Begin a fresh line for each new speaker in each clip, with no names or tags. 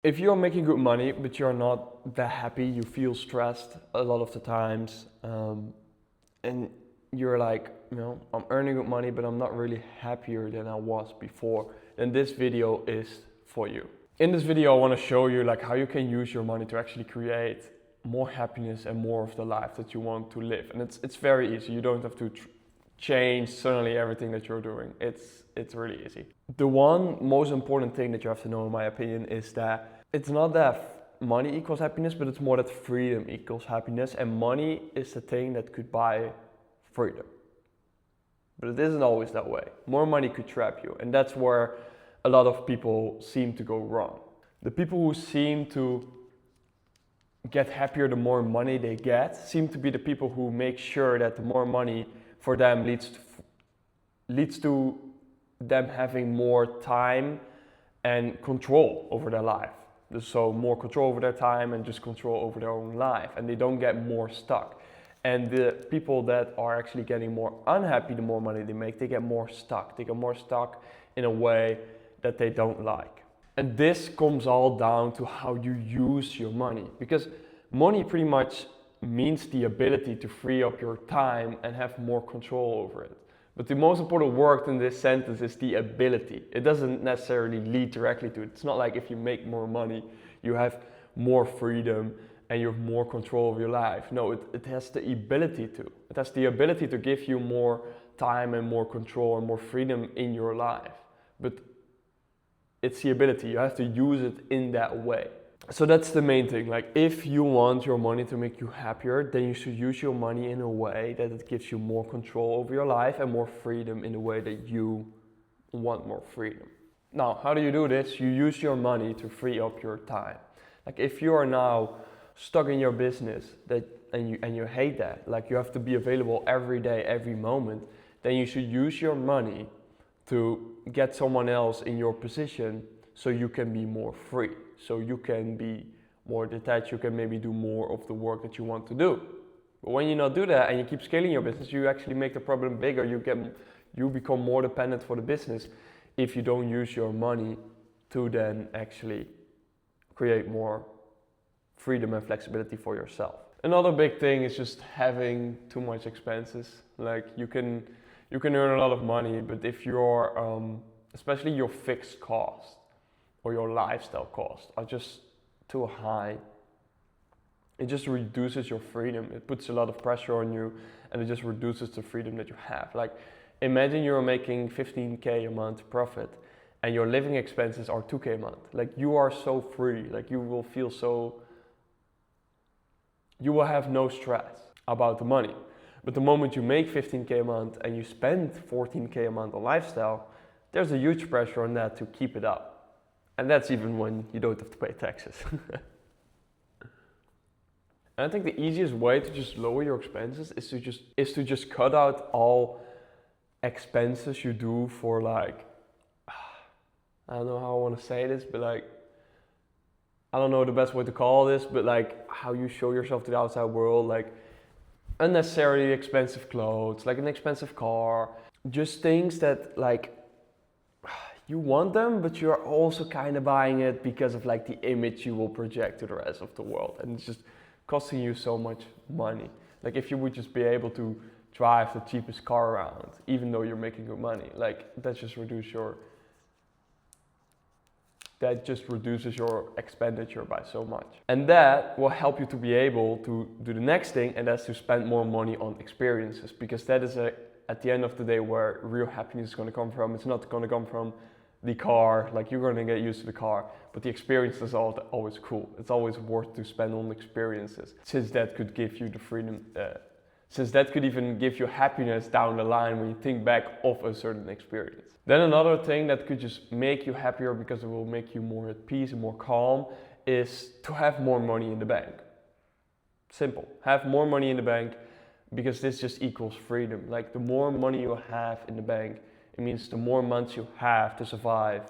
If you're making good money, but you're not that happy, you feel stressed a lot of the times, and you're like, I'm earning good money, but I'm not really happier than I was before, then this video is for you. In this video, I want to show you like how you can use your money to actually create more happiness and more of the life that you want to live. And it's very easy. You don't have to change suddenly everything that you're doing. It's really easy. The one most important thing that you have to know, in my opinion, is that it's not that money equals happiness, but it's more that freedom equals happiness, and money is the thing that could buy freedom. But it isn't always that way. More money could trap you, and that's where a lot of people seem to go wrong. The people who seem to get happier the more money they get seem to be the people who make sure that the more money for them leads to them having more time and control over their life. So more control over their time and just control over their own life, and they don't get more stuck. And the people that are actually getting more unhappy the more money they make, they get more stuck. They get more stuck in a way that they don't like. And this comes all down to how you use your money, because money pretty much means the ability to free up your time and have more control over it. But the most important word in this sentence is the ability. It doesn't necessarily lead directly to it. It's not like if you make more money, you have more freedom and you have more control of your life. No, it has the ability to. It has the ability to give you more time and more control and more freedom in your life. But it's the ability. You have to use it in that way. So that's the main thing. Like, if you want your money to make you happier, then you should use your money in a way that it gives you more control over your life and more freedom in a way that you want more freedom. Now, how do you do this? You use your money to free up your time. Like, if you are now stuck in your business and you hate that, like you have to be available every day, every moment, then you should use your money to get someone else in your position so you can be more free. So you can be more detached, you can maybe do more of the work that you want to do. But when you not do that and you keep scaling your business, you actually make the problem bigger. You become more dependent for the business if you don't use your money to then actually create more freedom and flexibility for yourself. Another big thing is just having too much expenses. Like, you can earn a lot of money, but if you're, especially your fixed cost or your lifestyle costs are just too high, it just reduces your freedom. It puts a lot of pressure on you, and it just reduces the freedom that you have. Like, imagine you're making 15K a month profit and your living expenses are 2K a month. Like, you are so free. Like, you will feel so, you will have no stress about the money. But the moment you make 15K a month and you spend 14K a month on lifestyle, there's a huge pressure on that to keep it up. And that's even when you don't have to pay taxes. And I think the easiest way to just lower your expenses is to just cut out all expenses you do for, like, I don't know how I want to say this, but like, I don't know the best way to call this, but like how you show yourself to the outside world, like unnecessarily expensive clothes, like an expensive car, just things that, like, you want them, but you're also kind of buying it because of like the image you will project to the rest of the world, and it's just costing you so much money. Like, if you would just be able to drive the cheapest car around, even though you're making good money, like that just reduces your expenditure by so much. And that will help you to be able to do the next thing, and that's to spend more money on experiences, because that is at the end of the day where real happiness is going to come from. It's not going to come from the car, like you're going to get used to the car, but the experience is always cool. It's always worth to spend on experiences, since that could give you the freedom, since that could even give you happiness down the line when you think back of a certain experience. Then another thing that could just make you happier, because it will make you more at peace and more calm, is to have more money in the bank. Simple. Have more money in the bank, because this just equals freedom. Like, the more money you have in the bank, it means the more months you have to survive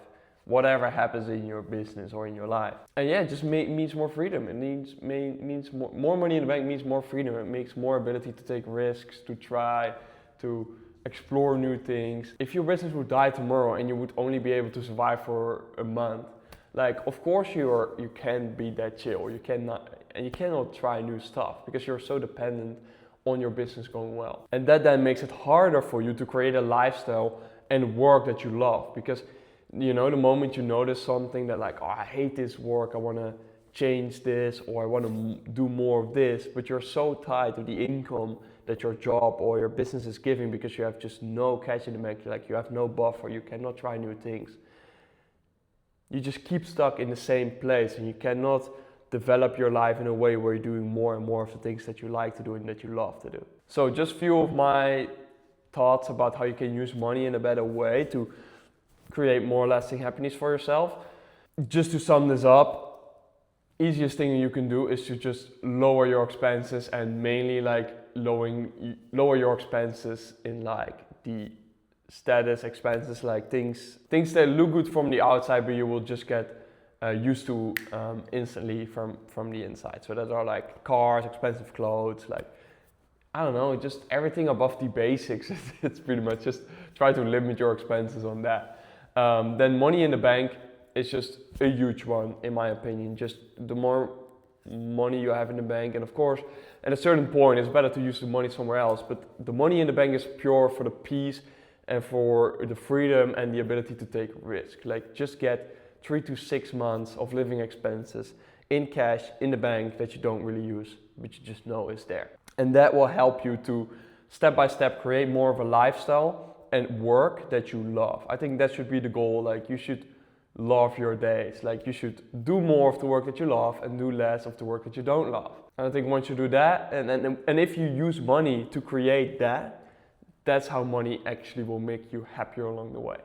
whatever happens in your business or in your life. And yeah, it just means more freedom. It means more money in the bank means more freedom. It makes more ability to take risks, to try, to explore new things. If your business would die tomorrow and you would only be able to survive for a month, Like, of course you can't be that chill. You cannot try new stuff because you're so dependent on your business going well. And that then makes it harder for you to create a lifestyle and work that you love, because the moment you notice something that like, oh, I hate this work, I want to change this, or I want to do more of this, but you're so tied to the income that your job or your business is giving because you have just no cash in the bank, like you have no buffer, you cannot try new things. You just keep stuck in the same place and you cannot develop your life in a way where you're doing more and more of the things that you like to do and that you love to do. So just a few of my thoughts about how you can use money in a better way to create more lasting happiness for yourself. Just to sum this up, easiest thing you can do is to just lower your expenses, and mainly like lower your expenses in like the status expenses, like things that look good from the outside but you will just get used to instantly from the inside. So that are like cars, expensive clothes, like I don't know, just everything above the basics. It's pretty much just try to limit your expenses on that. Then money in the bank is just a huge one in my opinion. Just the more money you have in the bank, and of course at a certain point it's better to use the money somewhere else, but the money in the bank is pure for the peace and for the freedom and the ability to take risk. Like just get 3 to 6 months of living expenses in cash in the bank that you don't really use, but you just know is there. And that will help you to step by step create more of a lifestyle and work that you love. I think that should be the goal. Like you should love your days. Like you should do more of the work that you love and do less of the work that you don't love. And I think once you do that, and if you use money to create that, that's how money actually will make you happier along the way.